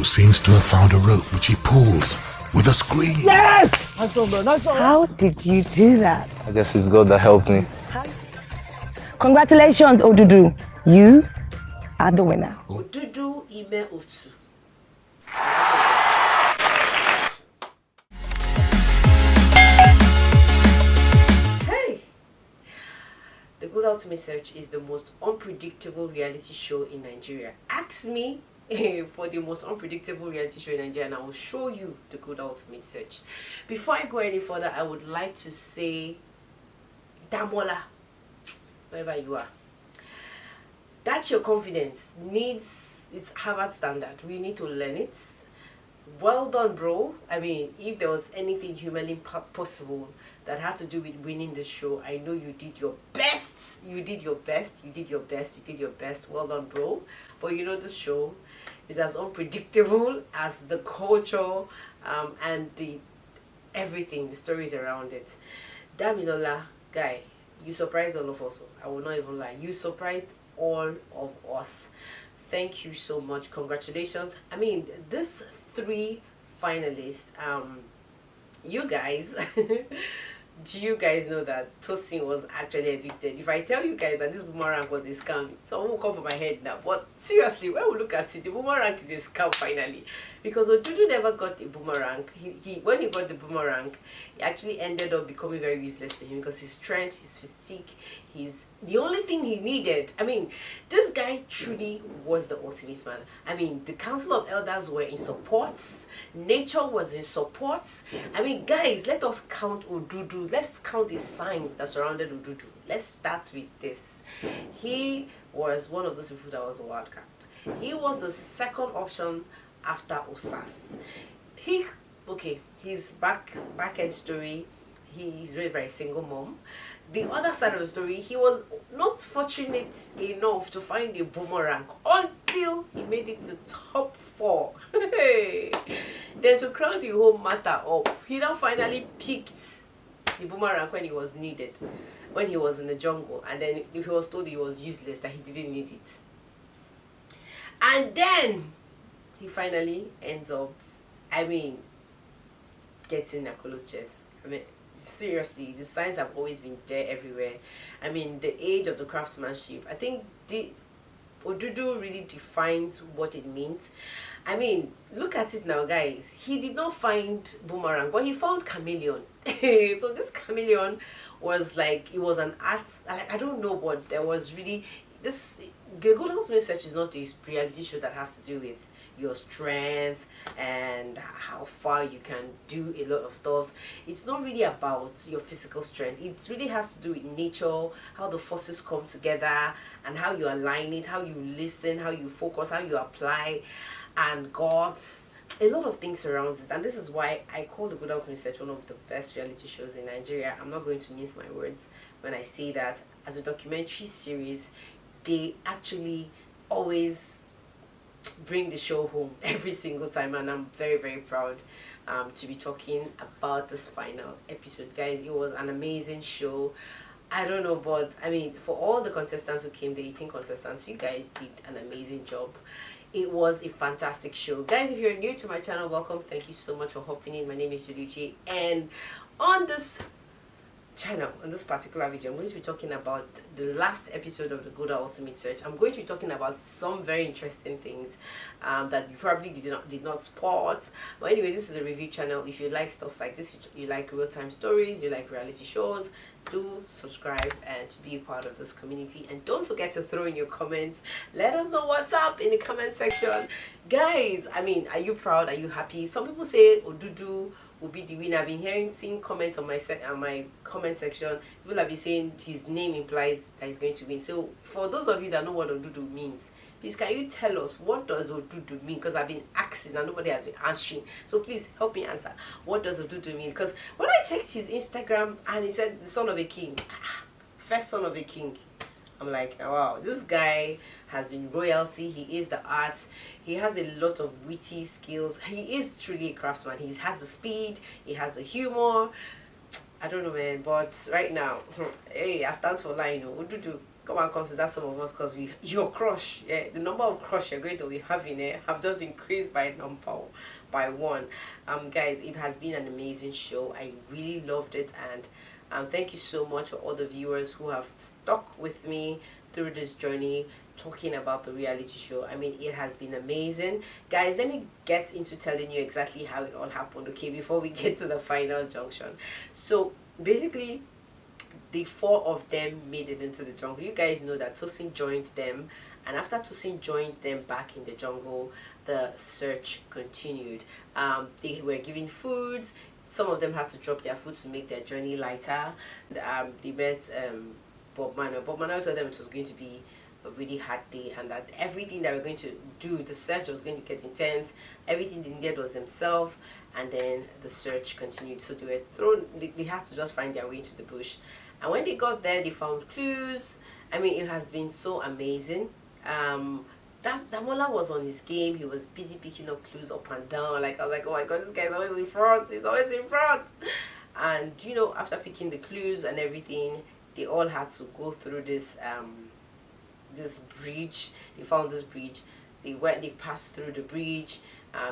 seems to have found a rope which he pulls with a scream. Yes! Nice one, bro. Nice one. How did you do that? I guess it's God that helped me. Congratulations, Odudu. You are the winner. Odudu ime otu. Hey! The Gulder Ultimate Search is the most unpredictable reality show in Nigeria. Ask me for the most unpredictable reality show in Nigeria and I will show you the Gulder Ultimate Search. Before I go any further, I would like to say Damola, wherever you are. That's your confidence. It's Harvard standard. We need to learn it. Well done, bro. I mean, if there was anything humanly possible that had to do with winning the show, I know you did your best. You did your best. You did your best. You did your best. Well done, bro. But you know, this show is as unpredictable as the culture and the everything, the stories around it. Damilola, guy, you surprised all of us. I will not even lie. You surprised all of us. Thank you so much. Congratulations. I mean, these 3 finalists, you guys do you guys know that Tosin was actually evicted? If I tell you guys that this boomerang was a scam, someone will come for my head now. But seriously, when we look at it, the boomerang is a scam finally. Because Odudu never got a boomerang. When he got the boomerang, it actually ended up becoming very useless to him because his strength, his physique, the only thing he needed. I mean, this guy truly was the ultimate man. I mean, the council of elders were in support. Nature was in support. I mean, guys, let us count Odudu. Let's count the signs that surrounded Odudu. Let's start with this. He was one of those people that was a wild card. He was the second option after Osas. His back end story, he's raised by a single mom. The other side of the story, he was not fortunate enough to find a boomerang until he made it to top 4. Then to crown the whole matter up, he now finally picked the boomerang when he was needed, when he was in the jungle, and then he was told he was useless, that he didn't need it. And then he finally ends up, getting Nakolo's chest. Seriously, the signs have always been there everywhere. The age of the craftsmanship. I think Odudu really defines what it means. Look at it now, guys. He did not find boomerang, but he found chameleon. So this chameleon was like, it was an art. I don't know, but there was really this. The Gulder Ultimate Search is not a reality show that has to do with your strength and how far you can do a lot of stuff. It's not really about your physical strength. It really has to do with nature, how the forces come together and how you align it, how you listen, how you focus, how you apply, and gods. A lot of things surrounds it, and this is why I call the Gulder Ultimate Search one of the best reality shows in Nigeria. I'm not going to mince my words when I say that. As a documentary series, they actually always bring the show home every single time, and I'm very, very proud to be talking about this final episode. Guys, it was an amazing show. I don't know, but for all the contestants who came, the 18 contestants, you guys did an amazing job. It was a fantastic show. Guys, if you're new to my channel, welcome. Thank you so much for hopping in. My name is Julie Uche, and on this channel, on this particular video, I'm going to be talking about the last episode of the Gulder Ultimate Search. I'm going to be talking about some very interesting things that you probably did not spot. But anyways, this is a review channel. If you like stuff like this, you like real-time stories, you like reality shows, do subscribe and be a part of this community. And don't forget to throw in your comments. Let us know what's up in the comment section. Guys, are you proud? Are you happy? Some people say Odudu will be the winner. I've been seeing comments on my comment section. People have been saying his name implies that he's going to win. So for those of you that know what Odudu means, please can you tell us what does Odudu mean? Because I've been asking and nobody has been answering. So please help me answer. What does Odudu mean? Because when I checked his Instagram and he said the son of a king, first son of a king, I'm like, wow, this guy has been royalty. He is the arts. He has a lot of witty skills. He is truly a craftsman. He has the speed. He has the humor. I don't know, man, but right now, hey, I stand for line. Odudu, come and consider some of us, because your crush, the number of crush you're going to be having have just increased by one. Guys, it has been an amazing show. I really loved it, and thank you so much for all the viewers who have stuck with me through this journey talking about the reality show. I mean, it has been amazing. Guys, let me get into telling you exactly how it all happened, okay, before we get to the final junction. So basically, the four of them made it into the jungle. You guys know that Tosin joined them, and after Tosin joined them back in the jungle, the search continued. They were given foods. Some of them had to drop their food to make their journey lighter. They met Bob Manuel. Bob Manuel told them it was going to be a really hard day, and that everything that we're going to do, the search was going to get intense. Everything they needed was themselves, and then the search continued. So they were thrown, they had to just find their way to the bush. And when they got there, they found clues. I mean, it has been so amazing. Damola was on his game. He was busy picking up clues up and down. Like, I was like, oh my god, this guy's always in front. He's always in front. And you know, after picking the clues and everything, they all had to go through this this bridge. They found this bridge. They passed through the bridge.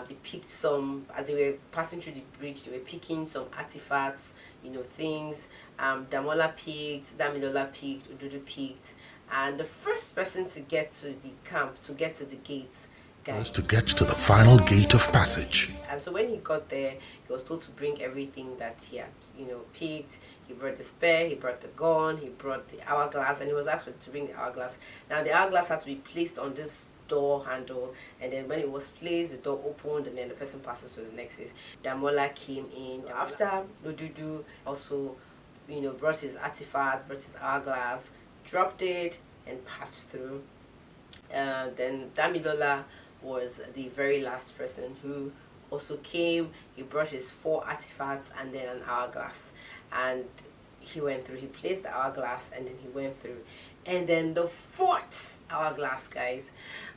They picked some, as they were passing through the bridge, they were picking some artifacts, you know, things. Damola picked, Damilola picked, Odudu picked, and the first person to get to the camp, to get to the gates, Was to get to the final gate of passage. And so when he got there, he was told to bring everything that he had, you know, picked. He brought the spear, he brought the gun, he brought the hourglass, and he was asked to bring the hourglass. Now the hourglass had to be placed on this door handle, and then when it was placed, the door opened, and then the person passes to the next phase. Damola came in. So after, Odudu also, you know, brought his artifact, brought his hourglass, dropped it, and passed through. Then Damilola was the very last person who also came. He brought his 4 artifacts and then an hourglass, and he went through. He placed the hourglass and then he went through. And then the 4th hourglass, guys,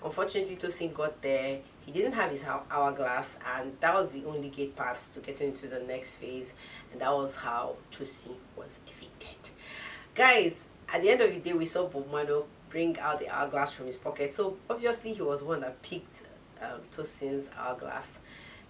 unfortunately Tosin got there. He didn't have his hourglass, and that was the only gate pass to get into the next phase, and that was how Tosin was evicted. Guys, at the end of the day, we saw Bob Manuel bring out the hourglass from his pocket. So obviously he was one that picked Tosin's hourglass,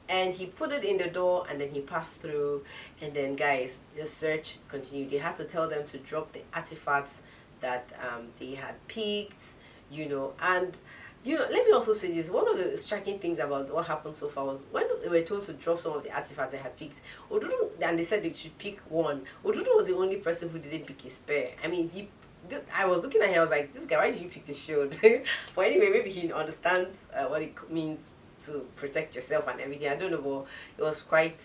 and he put it in the door, and then he passed through. And then, guys, the search continued. They had to tell them to drop the artifacts that they had picked, you know. And you know, let me also say this, one of the striking things about what happened so far was when they were told to drop some of the artifacts they had picked, Odudu, and they said they should pick one, Odudu was the only person who didn't pick his spear. I mean, I was looking at him, I was like, this guy, why did you pick the shield? But anyway, maybe he understands what it means to protect yourself and everything. I don't know, but it was quite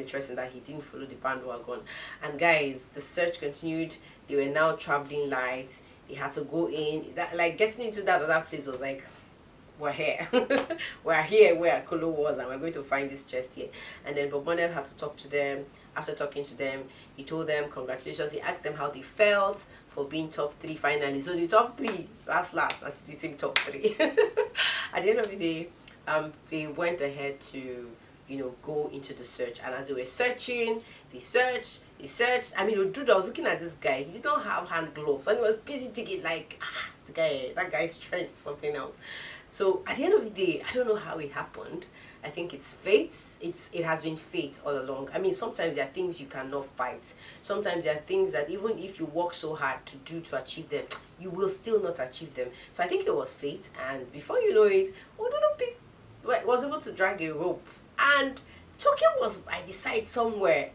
interesting that he didn't follow the bandwagon. And guys, the search continued. They were now traveling light. They had to go in. That, like, getting into that other place was like, we're here. We're here where Akolo was, and we're going to find this chest here. And then Bob Manuel had to talk to them. After talking to them, he told them congratulations. He asked them how they felt for being top 3 finally. So the top 3, that's the same top 3. At the end of the day, they went ahead to, you know, go into the search. And as they were searching, they searched. I mean, Odudu, I was looking at this guy. He did not have hand gloves, and he was busy digging like, that guy's strength is something else. So at the end of the day, I don't know how it happened. I think it's fate. It has been fate all along. I mean, sometimes there are things you cannot fight. Sometimes there are things that even if you work so hard to achieve them, you will still not achieve them. So I think it was fate, and before you know it, Odudu was able to drag a rope, and Tokyo was by the side somewhere.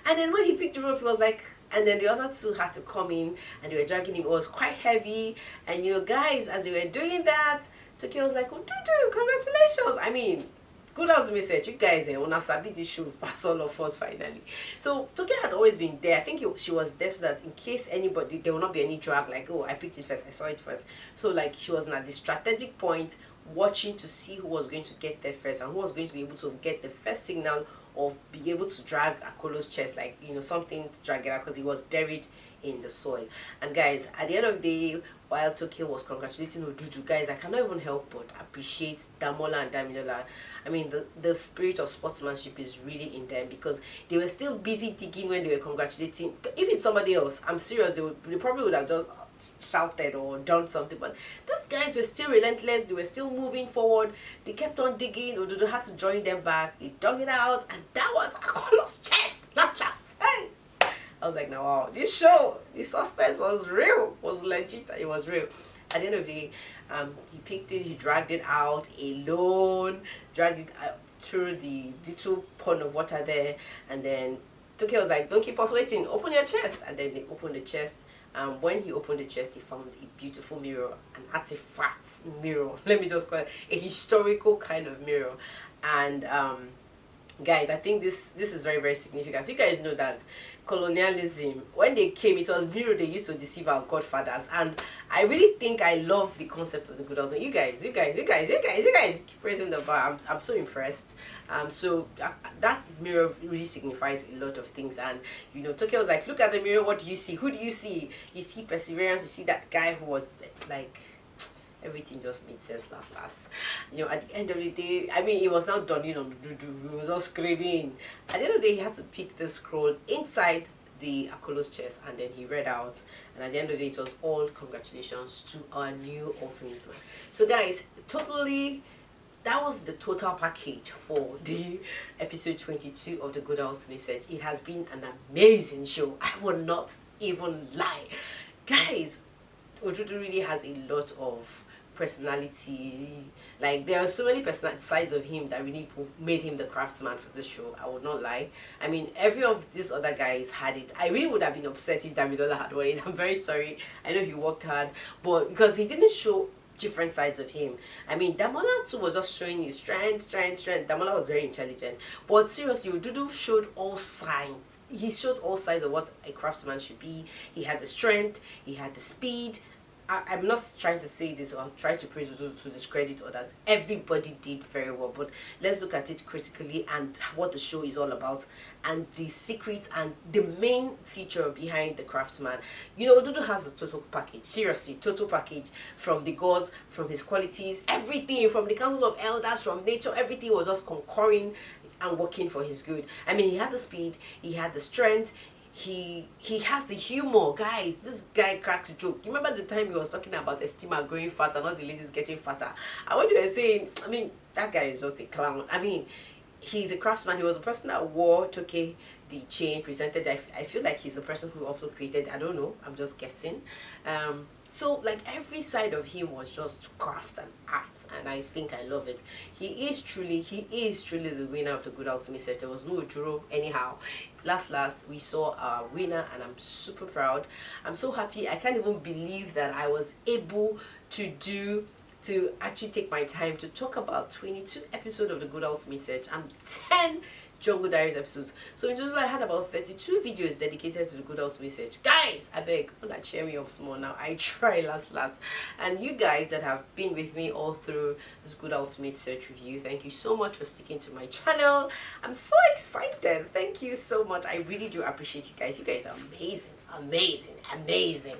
And then when he picked the rope, he was like, and then the other 2 had to come in, and they were dragging him. It was quite heavy, and you know, guys, as they were doing that, Tokyo was like, Odudu, congratulations. I mean, Gulder Ultimate Search, you guys, Una Sabiti should pass all of us finally. So Tokyo had always been there. I think she was there so that in case anybody, there will not be any drag, like, oh, I picked it first, I saw it first. So like, she was at the strategic point, watching to see who was going to get there first, and who was going to be able to get the first signal of be able to drag Akolo's chest, like, you know, something to drag it out, because he was buried in the soil. And guys, at the end of the day, while Tokyo was congratulating Odudu, guys, I cannot even help but appreciate Damola and Damilola. I mean, the spirit of sportsmanship is really in them, because they were still busy digging when they were congratulating. If it's somebody else, I'm serious, they probably would have just shouted or done something, but those guys were still relentless. They were still moving forward. They kept on digging. Odudu had to join them back. They dug it out, and that was Akolo's chest. Last. Hey, I was like, now wow, this show, the suspense was real, was legit, it was real. At the end of the day, he picked it, he dragged it out alone, dragged it through the little pond of water there, and then Toke was like, don't keep us waiting, open your chest. And then they opened the chest. When he opened the chest, he found a beautiful mirror, an artifact mirror. Let me just call it a historical kind of mirror. And guys, I think this is very, very significant. So you guys know that colonialism, when they came, it was mirror they used to deceive our godfathers. And I really think I love the concept of the good ultimate. You guys keep raising the bar. I'm so impressed. So that mirror really signifies a lot of things. And you know, Tokyo was like, look at the mirror, what do you see? Who do you see? You see perseverance. You see that guy who was like, everything just made sense last. You know, at the end of the day, I mean, he was now done, you know, he was all screaming. At the end of the day, he had to pick the scroll inside the Akolo's chest, and then he read out, and at the end of the day, it was all congratulations to our new ultimate. So guys, totally, that was the total package for the episode 22 of the Gulder Ultimate Search. It has been an amazing show. I will not even lie. Guys, Odudu really has a lot of personality. Like, there are so many sides of him that really made him the craftsman for the show. I would not lie. I mean, every of these other guys had it. I really would have been upset if Damilola had won it. I'm very sorry. I know he worked hard, but because he didn't show different sides of him. I mean, Damola too was just showing you strength. Damola was very intelligent, but seriously, Odudu showed all sides. He showed all sides of what a craftsman should be. He had the strength, he had the speed. I'm not trying to say this or try to praise Odudu to discredit others. Everybody did very well, but let's look at it critically and what the show is all about, and the secrets and the main feature behind the craftsman. You know, Odudu has a total package. Seriously, total package, from the gods, from his qualities, everything, from the council of elders, from nature. Everything was just concurring and working for his good. I mean, he had the speed, he had the strength, he has the humor. Guys, this guy cracks a joke. You remember the time he was talking about Estima growing fat and all the ladies getting fatter? And what you were saying, I mean, that guy is just a clown. I mean, he's a craftsman. He was a person that wore Toke the chain, presented. I feel like he's the person who also created, I don't know, I'm just guessing. So like every side of him was just craft and art, and I think I love it. He is truly the winner of the Gulder Ultimate Search. There was no draw anyhow. Last we saw our winner, and I'm super proud. I'm so happy. I can't even believe that I was able to actually take my time to talk about 22 episodes of the Gulder Ultimate Search and 10 Jungle Diaries episodes. So in total I had about 32 videos dedicated to the Gulder Ultimate Search. Guys, I beg, wanna cheer me up small now. I try last. And you guys that have been with me all through this Gulder Ultimate Search review, thank you so much for sticking to my channel. I'm so excited. Thank you so much. I really do appreciate you guys. You guys are amazing.